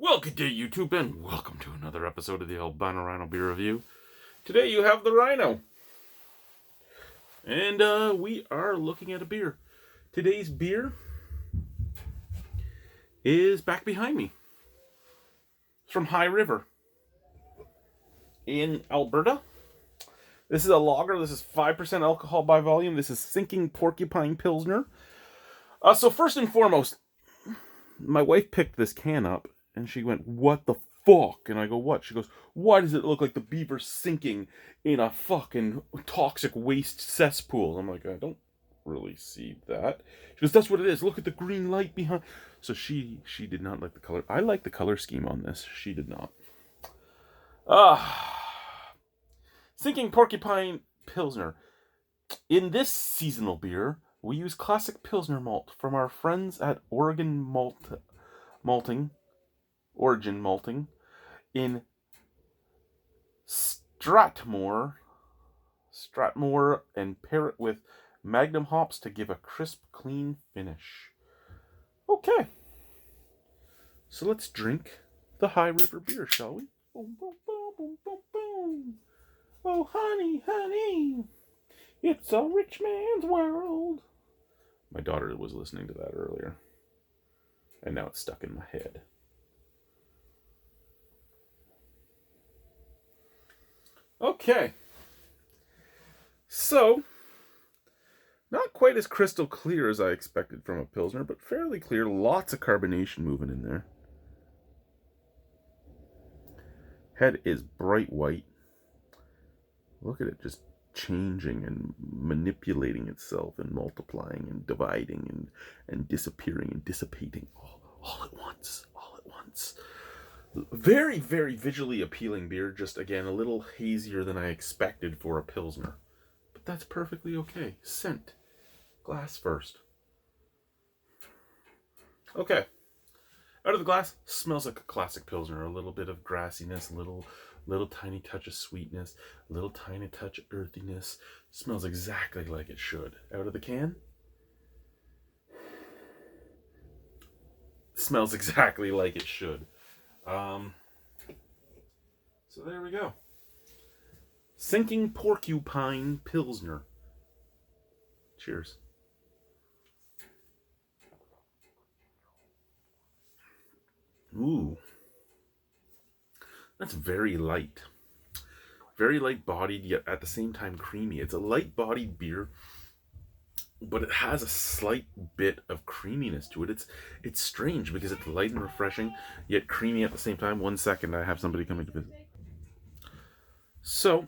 Welcome to YouTube and welcome to another episode of the Albino Rhino Beer Review. Today you have the Rhino. And we are looking at a beer. Today's beer is back behind me. It's from High River in Alberta. This is a lager. This is 5% alcohol by volume. This is Sinking Porcupine Pilsner. So first and foremost, my wife picked this can up. And she went, "What the fuck?" And I go, "What?" She goes, "Why does it look like the beaver's sinking in a fucking toxic waste cesspool?" I'm like, "I don't really see that." She goes, "That's what it is. Look at the green light behind." So she did not like the color. I like the color scheme on this. She did not. Sinking Porcupine Pilsner. In this seasonal beer, we use classic Pilsner malt from our friends at Origin Malting in Strathmore, and pair it with Magnum hops to give a crisp, clean finish. Okay, so let's drink the High River beer, shall we? Boom, boom, boom, boom, boom, boom. Oh, honey, honey, it's a rich man's world. My daughter was listening to that earlier, and now it's stuck in my head. Okay, so not quite as crystal clear as I expected from a Pilsner, but fairly clear. Lots of carbonation moving in there. Head is bright white. Look at it just changing and manipulating itself and multiplying and dividing and disappearing and dissipating all at once. Very, very visually appealing beer. Just, again, a little hazier than I expected for a Pilsner. But that's perfectly okay. Scent. Glass first. Okay. Out of the glass, smells like a classic Pilsner. A little bit of grassiness, little tiny touch of sweetness, a little tiny touch of earthiness. Smells exactly like it should. Out of the can, smells exactly like it should. So there we go. Sinking Porcupine Pilsner. Cheers. Ooh. That's very light. Very light bodied, yet at the same time creamy. It's a light bodied beer, but it has a slight bit of creaminess to it. It's strange because it's light and refreshing, yet creamy at the same time. 1 second, I have somebody coming to visit. So,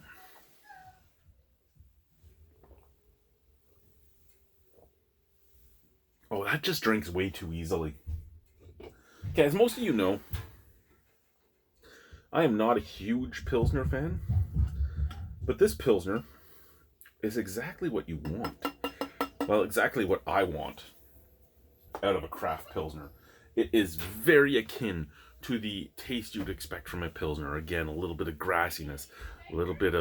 oh, that just drinks way too easily. Okay, as most of you know, I am not a huge Pilsner fan, but this Pilsner is exactly what you want. Well, exactly what I want out of a craft Pilsner. It is very akin to the taste you'd expect from a Pilsner. Again, a little bit of grassiness, a little bit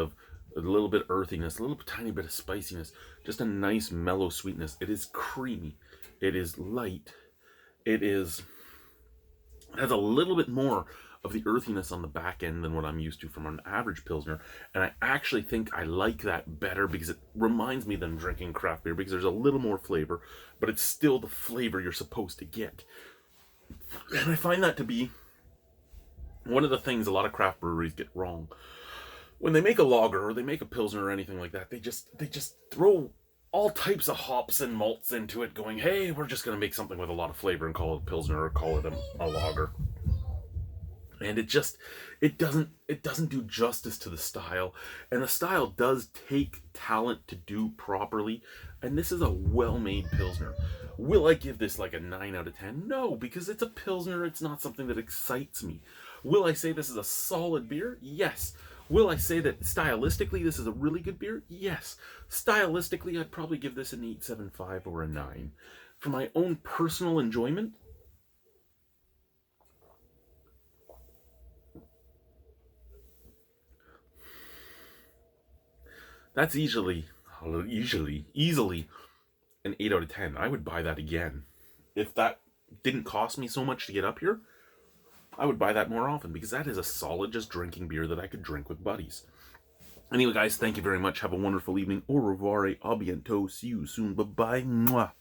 earthiness, a little tiny bit of spiciness, just a nice mellow sweetness. It is creamy. It is light. It has a little bit more of the earthiness on the back end than what I'm used to from an average Pilsner. And I actually think I like that better because it reminds me that I'm drinking craft beer because there's a little more flavor, but it's still the flavor you're supposed to get. And I find that to be one of the things a lot of craft breweries get wrong. When they make a lager or they make a Pilsner or anything like that, they just throw all types of hops and malts into it going, hey, we're just going to make something with a lot of flavor and call it a Pilsner or call it a lager. And it doesn't do justice to the style. And the style does take talent to do properly. And this is a well-made Pilsner. Will I give this like a 9 out of 10? No, because it's a Pilsner. It's not something that excites me. Will I say this is a solid beer? Yes. Will I say that stylistically this is a really good beer? Yes. Stylistically, I'd probably give this an 8.75 or a 9. For my own personal enjoyment, that's easily an 8 out of 10. I would buy that again. If that didn't cost me so much to get up here, I would buy that more often because that is a solid just drinking beer that I could drink with buddies. Anyway, guys, thank you very much. Have a wonderful evening. Au revoir, a bientôt. See you soon. Bye-bye. Mwah.